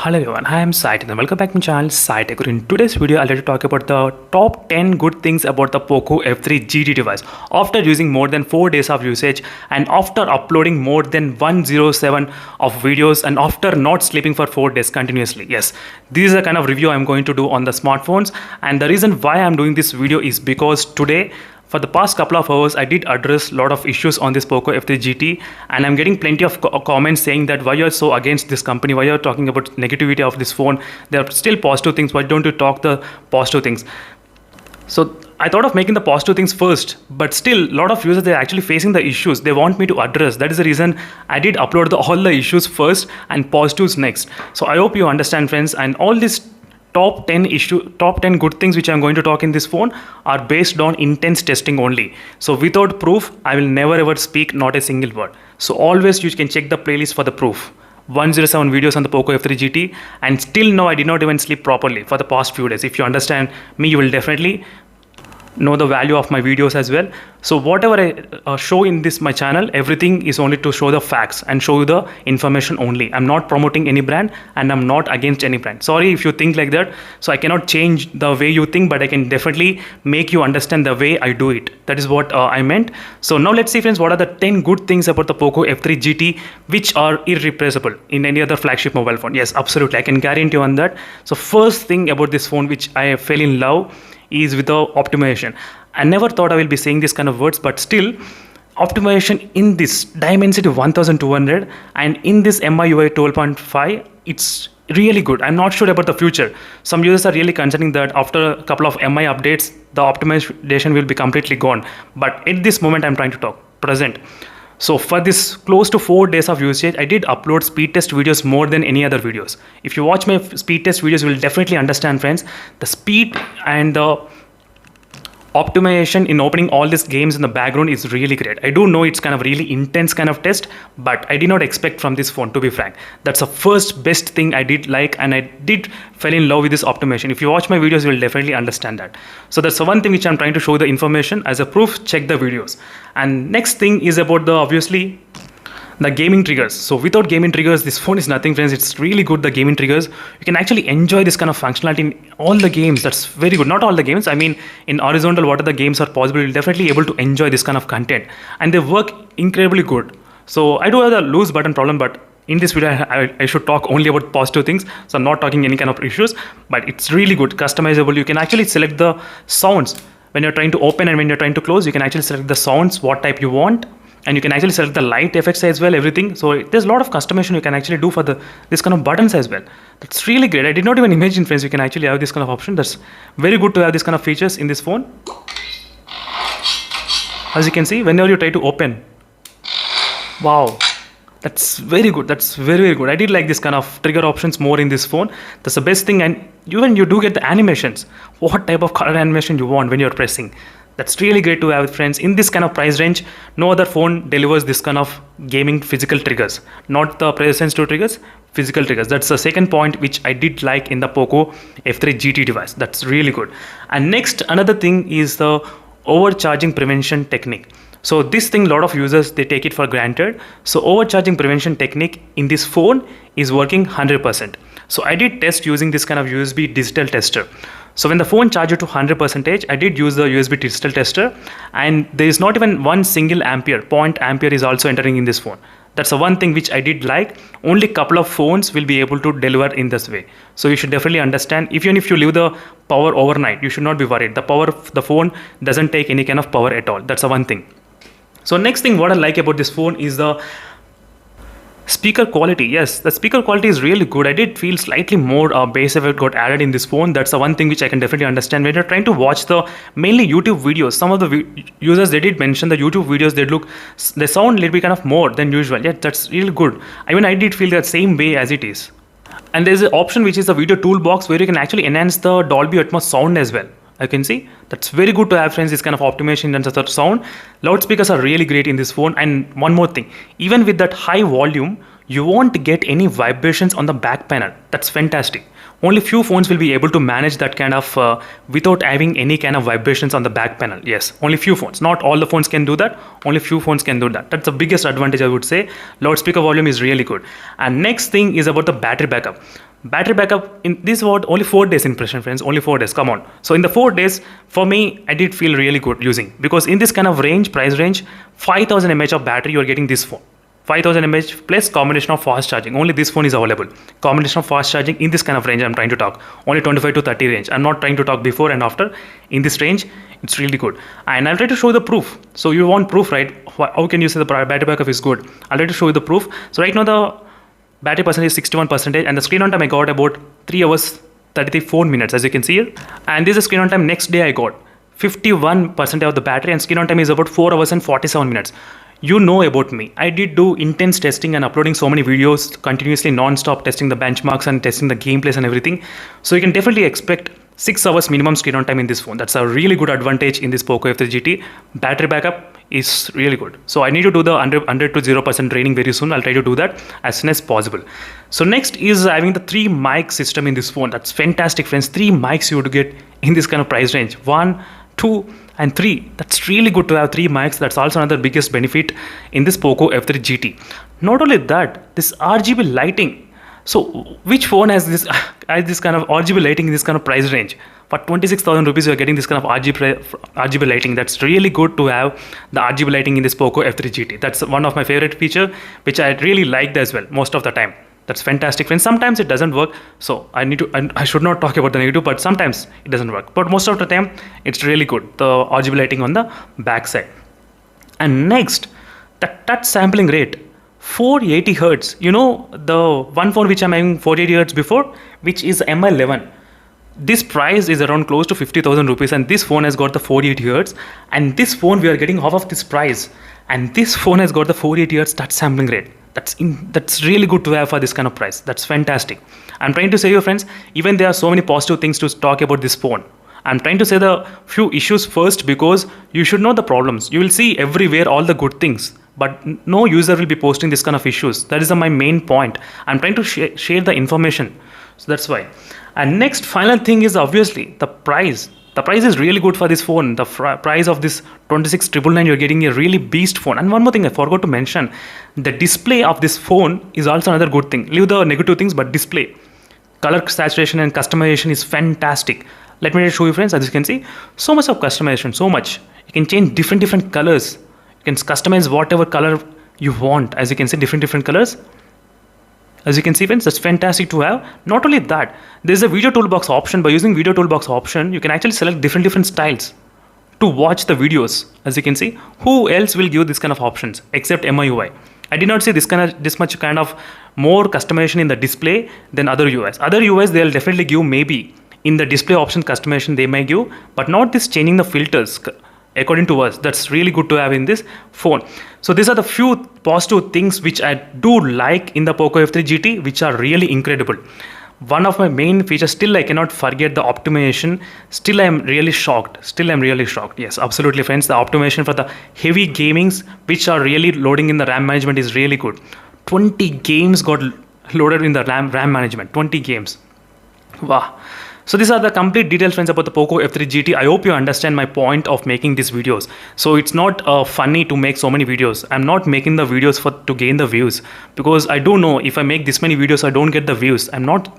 Hello everyone, I am Saitek and welcome back to my channel Saitek. In today's video, I'll let you talk about the top 10 good things about the Poco F3 GT device. After using more than 4 days of usage and after uploading more than 107 of videos and after not sleeping for 4 days continuously. Yes, this is the kind of review I'm going to do on the smartphones, and the reason why I'm doing this video is because today for the past couple of hours, I did address a lot of issues on this Poco F3 GT, and I'm getting plenty of comments saying that why you're so against this company, why you're talking about negativity of this phone. There are still positive things, why don't you talk the positive things? So I thought of making the positive things first, but still a lot of users, they're actually facing the issues they want me to address. That is the reason I did upload all the issues first and positives next. So I hope you understand, friends, and all this top 10 good things which I'm going to talk in this phone are based on intense testing only. So without proof, I will never ever speak not a single word. So always you can check the playlist for the proof. 107 videos on the Poco F3 GT, and still now I did not even sleep properly for the past few days. If you understand me, you will definitely know the value of my videos as well. So whatever I show in this my channel, everything is only to show the facts and show you the information only. I'm not promoting any brand and I'm not against any brand. Sorry if you think like that. So I cannot change the way you think, but I can definitely make you understand the way I do it. That is what I meant. So now let's see, friends, what are the 10 good things about the Poco F3 GT which are irreplaceable in any other flagship mobile phone. Yes, absolutely, I can guarantee you on that. So first thing about this phone which I fell in love is with the optimization. I never thought I will be saying this kind of words, but still, optimization in this Dimensity 1200 and in this MIUI 12.5, it's really good. I'm not sure about the future. Some users are really concerning that after a couple of MI updates, the optimization will be completely gone. But at this moment, I'm trying to talk present. So for this close to 4 days of usage, I did upload speed test videos more than any other videos. If you watch my speed test videos, you will definitely understand, friends, the speed and the optimization in opening all these games in the background is really great. I do know it's kind of really intense kind of test, but I did not expect from this phone, to be frank. That's the first best thing I did like, and I did fell in love with this optimization. If you watch my videos, you will definitely understand that. So that's the one thing which I'm trying to show the information as a proof. Check the videos. And next thing is about the obviously the gaming triggers. So without gaming triggers, this phone is nothing, friends. It's really good, the gaming triggers. You can actually enjoy this kind of functionality in all the games. That's very good. Not all the games, I mean in horizontal, what are the games are possible, you'll definitely able to enjoy this kind of content, and they work incredibly good. So I do have the lose button problem, but in this video I should talk only about positive things, so I'm not talking any kind of issues. But it's really good, customizable. You can actually select the sounds when you're trying to open and when you're trying to close. You can actually select the sounds, what type you want, and you can actually select the light effects as well, everything. So there's a lot of customization you can actually do for this kind of buttons as well. That's really great. I did not even imagine, friends, you can actually have this kind of option. That's very good to have this kind of features in this phone. As you can see, whenever you try to open, wow, that's very good. That's very, very good. I did like this kind of trigger options more in this phone. That's the best thing. And even you do get the animations, what type of color animation you want when you're pressing. That's really great to have, friends. In this kind of price range, no other phone delivers this kind of gaming physical triggers, not the pressure sensitive triggers, physical triggers. That's the second point which I did like in the Poco F3 GT device. That's really good. And next, another thing is the overcharging prevention technique. So this thing, a lot of users, they take it for granted. So overcharging prevention technique in this phone is working 100%. So I did test using this kind of USB digital tester. So when the phone charged to 100%, I did use the USB digital tester, and there is not even one single ampere, point ampere is also entering in this phone. That's the one thing which I did like. Only couple of phones will be able to deliver in this way. So you should definitely understand, even if you leave the power overnight, you should not be worried. The power of the phone doesn't take any kind of power at all. That's the one thing. So next thing what I like about this phone is the speaker quality. Yes, the speaker quality is really good. I did feel slightly more bass effect got added in this phone. That's the one thing which I can definitely understand. When you're trying to watch the mainly YouTube videos, some of the users, they did mention the YouTube videos, they sound a little bit kind of more than usual. Yeah, that's really good. I mean, I did feel that same way as it is. And there's an option which is the video toolbox where you can actually enhance the Dolby Atmos sound as well. I can see that's very good to have, friends, this kind of optimization in terms of the sound. Loudspeakers are really great in this phone. And one more thing, even with that high volume, you won't get any vibrations on the back panel. That's fantastic. Only few phones will be able to manage that kind of without having any kind of vibrations on the back panel. Yes, only few phones. Not all the phones can do that. Only few phones can do that. That's the biggest advantage, I would say. Loudspeaker volume is really good. And next thing is about the battery backup. Battery backup in this what only 4 days impression, friends. Only 4 days. Come on. So in the 4 days, for me, I did feel really good using, because in this kind of range, price range, 5000 mAh of battery, you are getting this phone. 5000 mAh plus combination of fast charging. Only this phone is available. Combination of fast charging in this kind of range I'm trying to talk. Only 25 to 30 range. I'm not trying to talk before and after. In this range, it's really good. And I'll try to show the proof. So you want proof, right? How can you say the battery backup is good? I'll try to show you the proof. So right now the battery percentage is 61%, and the screen on time I got about 3 hours 34 minutes, as you can see here. And this is screen on time next day I got 51% of the battery, and screen on time is about 4 hours and 47 minutes. You know about me. I did do intense testing and uploading so many videos continuously, non-stop testing the benchmarks and testing the gameplays and everything. So you can definitely expect 6 hours minimum screen on time in this phone. That's a really good advantage in this Poco F3 GT. Battery backup is really good. So I need to do the 100 to 0% training very soon. I'll try to do that as soon as possible. So next is having the 3 mic system in this phone. That's fantastic, friends. 3 mics you would get in this kind of price range. 1, 2 and 3. That's really good to have 3 mics. That's also another biggest benefit in this Poco F3 GT. Not only that, this RGB lighting. So which phone has this kind of RGB lighting in this kind of price range? For 26,000 rupees, you are getting this kind of RGB lighting. That's really good to have the RGB lighting in this Poco F3 GT. That's one of my favorite feature, which I really liked as well most of the time. That's fantastic, friends. Sometimes it doesn't work, so I should not talk about the negative, but sometimes it doesn't work. But most of the time, it's really good, the RGB lighting on the back side. And next, the touch sampling rate, 480 hertz. You know, the one phone which I'm having 480 hertz before, which is MI11. This price is around close to 50,000 rupees, and this phone has got the 480 hertz. And this phone we are getting half of this price, and this phone has got the 480 hertz touch sampling rate. That's really good to have for this kind of price. That's fantastic. I'm trying to say, your friends, even there are so many positive things to talk about this phone. I'm trying to say the few issues first, because you should know the problems. You will see everywhere all the good things, but no user will be posting this kind of issues. That is my main point. I'm trying to share the information. So that's why. And next final thing is obviously the price. The price is really good for this phone. The price of this 26,999, you're getting a really beast phone. And one more thing I forgot to mention, the display of this phone is also another good thing. Leave the negative things, but display, color saturation and customization is fantastic. Let me show you, friends. As you can see, so much of customization, so much. You can change different colors. You can customize whatever color you want. As you can see, different colors. As you can see, friends, that's fantastic to have. Not only that, there's a video toolbox option. By using video toolbox option, you can actually select different styles to watch the videos. As you can see, who else will give this kind of options except MIUI? I did not see this much kind of more customization in the display than other UIs. Other UIs, they'll definitely give maybe in the display option customization they may give, but not this changing the filters. According to us, that's really good to have in this phone. So these are the few positive things which I do like in the Poco F3 GT, which are really incredible. One of my main features, still I cannot forget the optimization. Still I am really shocked. Yes, absolutely, friends. The optimization for the heavy gamings, which are really loading in the RAM management, is really good. 20 games got loaded in the RAM management. 20 games. Wow. So these are the complete details, friends, about the Poco F3 GT. I hope you understand my point of making these videos. So it's not funny to make so many videos. I'm not making the videos to gain the views, because I do know if I make this many videos, I don't get the views. I'm not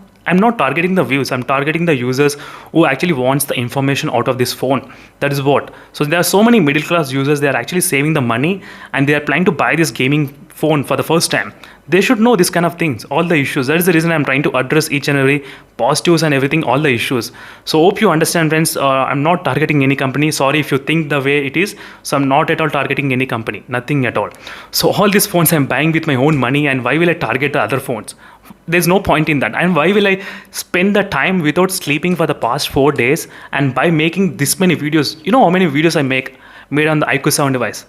targeting the views. I'm targeting the users who actually wants the information out of this phone. That is what. So there are so many middle class users. They are actually saving the money, and they are planning to buy this gaming phone for the first time. They should know this kind of things, all the issues. That is the reason I'm trying to address each and every positives and everything, all the issues. So hope you understand, friends. I'm not targeting any company. Sorry if you think the way it is. So I'm not at all targeting any company, nothing at all. So all these phones I'm buying with my own money, and why will I target the other phones? There's no point in that. And why will I spend the time without sleeping for the past 4 days and by making this many videos? You know how many videos I made on the iQOO 7 device?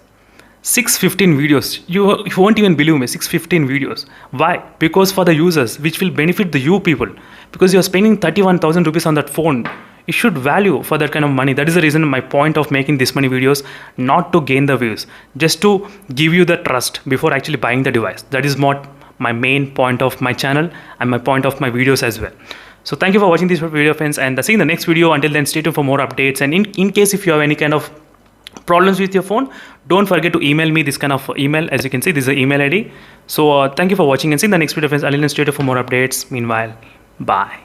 615 videos. You won't even believe me. 615 videos. Why? Because for the users, which will benefit the you people. Because you're spending 31,000 rupees on that phone. You should value for that kind of money. That is the reason my point of making this many videos, not to gain the views, just to give you the trust before actually buying the device. That is what my main point of my channel and my point of my videos as well. So thank you for watching this video, friends, and see you in the next video. Until then, stay tuned for more updates. And in case if you have any kind of problems with your phone, don't forget to email me this kind of email. As you can see, this is the email ID. So thank you for watching, and see you in the next video, friends. Until then, stay tuned for more updates. Meanwhile, bye.